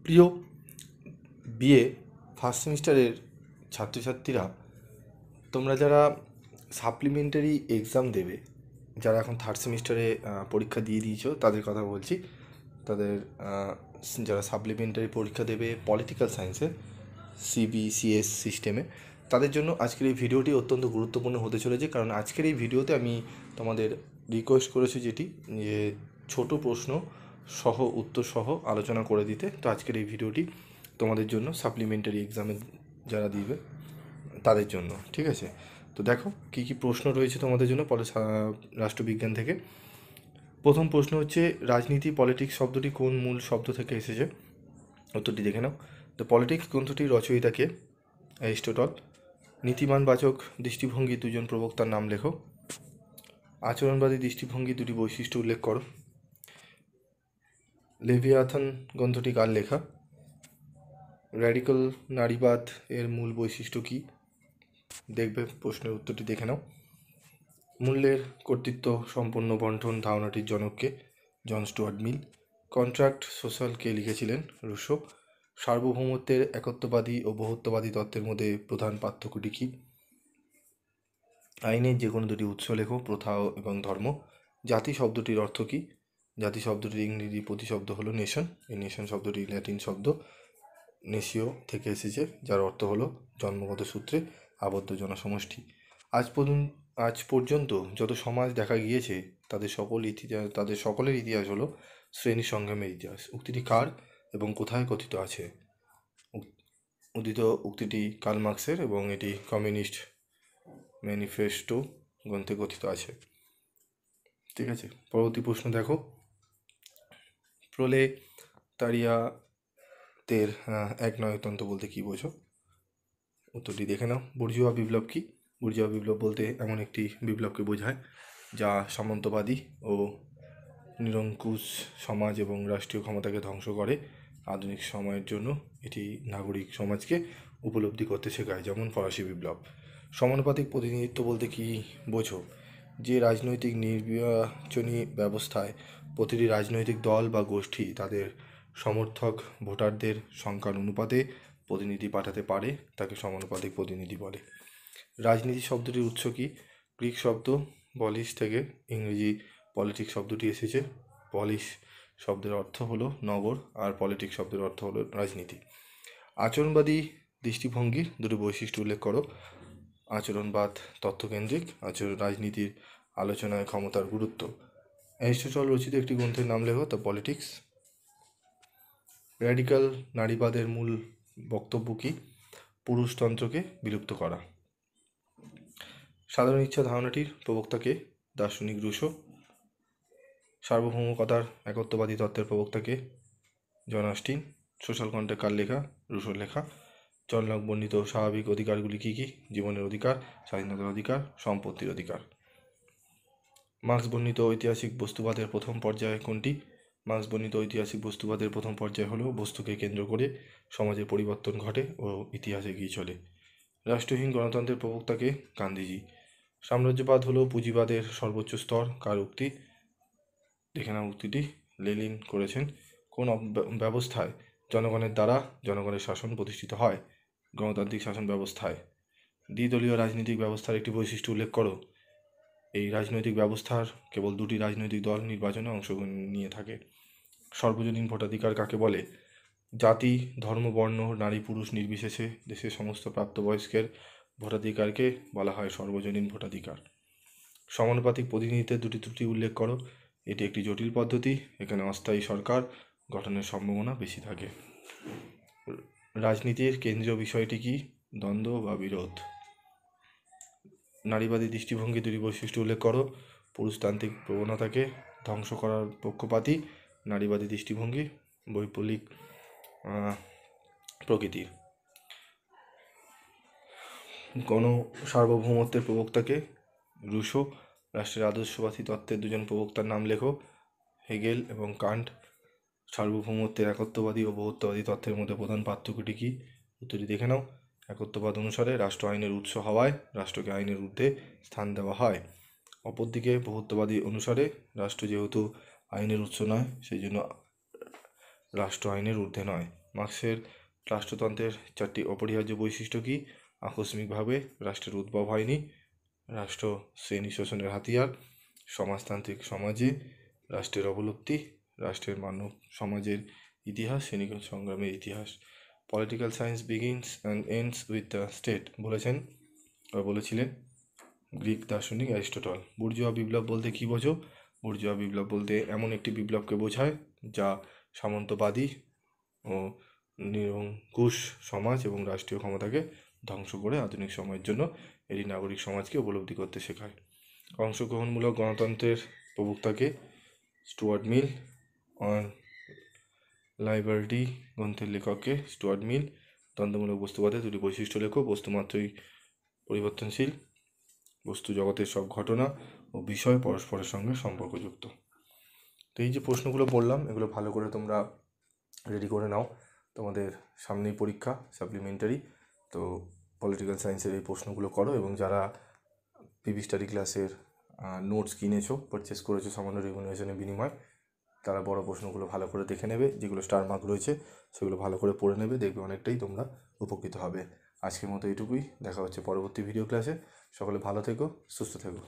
প্রিয় BA first সেমিস্টারের ছাত্রছাত্রীরা, তোমরা যারা সাপ্লিমেন্টারি এক্সাম দেবে, যারা এখন থার্ড সেমিস্টারে পরীক্ষা দিয়ে দিয়েছো তাদের কথা বলছি, তাদের যারা সাপ্লিমেন্টারি পরীক্ষা দেবে পলিটিক্যাল সায়েন্সে সিবিসিএস সিস্টেমে, তাদের জন্য আজকের এই ভিডিওটি অত্যন্ত গুরুত্বপূর্ণ হতে চলেছে। কারণ আজকের এই ভিডিওতে আমি তোমাদের রিকোয়েস্ট করেছি যেটি যে ছোট প্রশ্ন সহ উত্তর সহ আলোচনা করে দিতে। তো আজকের এই ভিডিওটি তোমাদের জন্য সাপ্লিমেন্টারি এক্সামে যারা দিবে তাদের জন্য, ঠিক আছে? তো দেখো কী কী প্রশ্ন রয়েছে তোমাদের জন্য রাষ্ট্রবিজ্ঞান থেকে। প্রথম প্রশ্ন হচ্ছে, রাজনীতি পলিটিক্স শব্দটি কোন মূল শব্দ থেকে এসেছে? উত্তরটি দেখে নাও। দ্য পলিটিক্স গ্রন্থটির রচয়িতা কে? অ্যারিস্টটল। নীতিমানবাচক দৃষ্টিভঙ্গি দুজন প্রবক্তার নাম লেখো। আচরণবাদী দৃষ্টিভঙ্গি দুটি বৈশিষ্ট্য উল্লেখ করো। লেভিয়াথান গ্রন্থটি কার লেখা? র্যাডিক্যাল নারীবাদ এর মূল বৈশিষ্ট্য কী? দেখবে প্রশ্নের উত্তরটি দেখে নাও। মূল্যের কর্তৃত্ব সম্পন্ন বন্টন ধারণাটির জনককে? জন স্টুয়ার্ট মিল। কন্ট্রাক্ট সোশ্যাল কে লিখেছিলেন? রুশো। সার্বভৌমত্বের একত্ববাদী ও বহুত্ববাদী তত্ত্বের মধ্যে প্রধান পার্থক্যটি কী? আইনের যে কোনো দুটি উৎস লেখো। প্রথা এবং ধর্ম। জাতি শব্দটির অর্থ কী? জাতি শব্দটির ইংরেজি প্রতিশব্দ হলো নেশন। এই নেশন শব্দটি ল্যাটিন শব্দ নেশিও থেকে এসেছে, যার অর্থ হলো জন্মগত সূত্রে আবদ্ধ জনসমষ্টি। আজ পর্যন্ত যত সমাজ দেখা গিয়েছে তাদের সকলের ইতিহাস হলো শ্রেণী সংগ্রামের ইতিহাস। উক্তিটি কার এবং কোথায় কথিত আছে? উক্তিটি কার্ল মার্ক্সের এবং এটি কমিউনিস্ট ম্যানিফেস্টো গ্রন্থে কথিত আছে, ঠিক আছে? পরবর্তী প্রশ্ন দেখো, প্রোলেতারিয়াতের এক নয়তন্ত্র বলতে কী বোঝো? উত্তরটি দেখে নাও। বুর্জোয়া বিপ্লব কী? বুর্জোয়া বিপ্লব বলতে এমন একটি বিপ্লবকে বোঝায় যা সামন্তবাদী ও নিরঙ্কুশ সমাজ এবং রাষ্ট্রীয় ক্ষমতাকে ধ্বংস করে। আধুনিক সময়ের জন্য এটি নাগরিক সমাজকে উপলব্ধি করতে শেখায়, যেমন ফরাসি বিপ্লব। সমানুপাতিক প্রতিনিধিত্ব বলতে কী বোঝো? যে রাজনৈতিক নির্বাচনী ব্যবস্থায় প্রতিটি রাজনৈতিক দল বা গোষ্ঠী তাদের সমর্থক ভোটারদের সংখ্যার অনুপাতে প্রতিনিধি পাঠাতে পারে তাকে সমানুপাতিক প্রতিনিধি বলে। রাজনীতি শব্দটির উৎস কী? গ্রিক শব্দ পলিস থেকে ইংরেজি পলিটিক্স শব্দটি এসেছে। পলিস শব্দের অর্থ হলো নগর আর পলিটিক্স শব্দের অর্থ হলো রাজনীতি। আচরণবাদী দৃষ্টিভঙ্গির দুটি বৈশিষ্ট্য উল্লেখ করো। আচরণবাদ তথ্যকেন্দ্রিক, রাজনীতির আলোচনায় ক্ষমতার গুরুত্ব। অ্যারিস্টটল রচিত একটি গ্রন্থের নাম লেখো। The politics. র্যাডিক্যাল নারীবাদের মূল বক্তব্য কী? পুরুষতন্ত্রকে বিলুপ্ত করা। সাধারণ ইচ্ছা ধারণাটির প্রবক্তাকে? দার্শনিক রুশো। সার্বভৌমকতার একত্ববাদী তত্ত্বের প্রবক্তাকে? John Austen. সোশ্যাল কন্ট্রাক্ট কার লেখা? রুশোর লেখা। জন লক বর্ণিত স্বাভাবিক অধিকারগুলি কী কী? জীবনের অধিকার, স্বাধীনতার অধিকার, সম্পত্তির অধিকার। মার্ক্স বর্ণিত ঐতিহাসিক বস্তুবাদের প্রথম পর্যায় কোনটি? মার্ক্স বর্ণিত ঐতিহাসিক বস্তুবাদের প্রথম পর্যায় হলো বস্তুকে কেন্দ্র করে সমাজের পরিবর্তন ঘটে ও ইতিহাস এগিয়ে চলে। রাষ্ট্রহীন গণতন্ত্রের প্রবক্তাকে? গান্ধীজি। সাম্রাজ্যবাদ হলো পুঁজিবাদের সর্বোচ্চ স্তর, কার উক্তি? দেখে নাও উক্তিটি, লেনিন করেছেন। কোন ব্যবস্থায় জনগণের দ্বারা জনগণের শাসন প্রতিষ্ঠিত হয়? গণতান্ত্রিক শাসন ব্যবস্থায়। দ্বিদলীয় রাজনৈতিক ব্যবস্থার একটি বৈশিষ্ট্য উল্লেখ করো। এই রাজনৈতিক ব্যবস্থার কেবল দুটি রাজনৈতিক দল নির্বাচনে অংশগ্রহণ নিয়ে থাকে। সর্বজনীন ভোটাধিকার কাকে বলে? জাতি, ধর্ম, বর্ণ, নারী পুরুষ নির্বিশেষে দেশের সমস্ত প্রাপ্তবয়স্কের ভোটাধিকারকে বলা হয় সর্বজনীন ভোটাধিকার। সমানুপাতিক প্রতিনিধিত্বের দুটি ত্রুটি উল্লেখ করো। এটি একটি জটিল পদ্ধতি, এখানে অস্থায়ী সরকার গঠনের সম্ভাবনা বেশি থাকে। রাজনীতির কেন্দ্রীয় বিষয়টি কি? দ্বন্দ্ব বা বিরোধ। নারীবাদী দৃষ্টিভঙ্গি দুটি বৈশিষ্ট্য উল্লেখ করো। পুরুষতান্ত্রিক প্রবণতাকে ধ্বংস করার পক্ষপাতী নারীবাদী দৃষ্টিভঙ্গি, বৈপ্লবিক প্রকৃতির। গণ সার্বভৌমত্বের প্রবক্তাকে? রুশো। রাষ্ট্রের আদর্শবাদী তত্ত্বের দুজন প্রবক্তার নাম লেখো। হেগেল এবং কান্ট। সার্বভৌমত্বের একত্ববাদী ও বহুত্ববাদী তত্ত্বের মধ্যে প্রধান পার্থক্যটি কী? উত্তরটি দেখে নাও। একত্ববাদ অনুসারে রাষ্ট্র আইনের উৎস হওয়ায় রাষ্ট্রকে আইনের ঊর্ধ্বে স্থান দেওয়া হয়। অপরদিকে বহুত্ববাদী অনুসারে রাষ্ট্র যেহেতু আইনের উৎস নয়, সেই জন্য রাষ্ট্র আইনের ঊর্ধ্বে নয়। মার্ক্সের রাষ্ট্রতন্ত্রের 4টি অপরিহার্য বৈশিষ্ট্য কী? আকস্মিকভাবে রাষ্ট্রের উদ্ভব হয়নি, রাষ্ট্র শ্রেণী শোষণের হাতিয়ার, সমাজতান্ত্রিক সমাজে রাষ্ট্রের অবলুপ্তি, রাষ্ট্রের মানব সমাজের ইতিহাস, শ্রেণী সংগ্রামের ইতিহাস। Political science begins and ends with the state বলেছিলেন গ্রিক দার্শনিক অ্যারিস্টটল। বুর্জোয়া বিপ্লব বলতে কী বোঝো? বুর্জোয়া বিপ্লব বলতে এমন একটি বিপ্লবকে বোঝায় যা সামন্তবাদী ও নিরঙ্কুশ সমাজ এবং রাষ্ট্রীয় ক্ষমতাকে ধ্বংস করে আধুনিক সময়ের জন্য এটি নাগরিক সমাজকে উপলব্ধি করতে শেখায়। অংশগ্রহণমূলক গণতন্ত্রের প্রবক্তাকে? Stewart mill. অন লাইবার্টি গ্রন্থের লেখককে? স্টুয়ার্ট মিল। দ্বন্দ্বমূলক বস্তুবাদে দুটি বৈশিষ্ট্য লেখো। বস্তুমাত্রই পরিবর্তনশীল, বস্তু জগতের সব ঘটনা ও বিষয় পরস্পরের সঙ্গে সম্পর্কযুক্ত। তো এই যে প্রশ্নগুলো বললাম এগুলো ভালো করে তোমরা রেডি করে নাও, তোমাদের সামনেই পরীক্ষা সাপ্লিমেন্টারি। তো পলিটিক্যাল সায়েন্সের এই প্রশ্নগুলো করো, এবং যারা পিবি স্টাডি ক্লাসের নোটস কিনেছো, পারচেস করেছো সামান্য রিমিউনারেশনের বিনিময়, তারা বড় প্রশ্নগুলো ভালো করে দেখে নেবে, যেগুলো স্টার মার্ক রয়েছে সেগুলো ভালো করে পড়ে নেবে, দেখবে অনেকটাই তোমরা উপকৃত হবে। আজকের মতো এইটুকুই, দেখা হচ্ছে পরবর্তী ভিডিও ক্লাসে। সকলে ভালো থেকো, সুস্থ থেকো।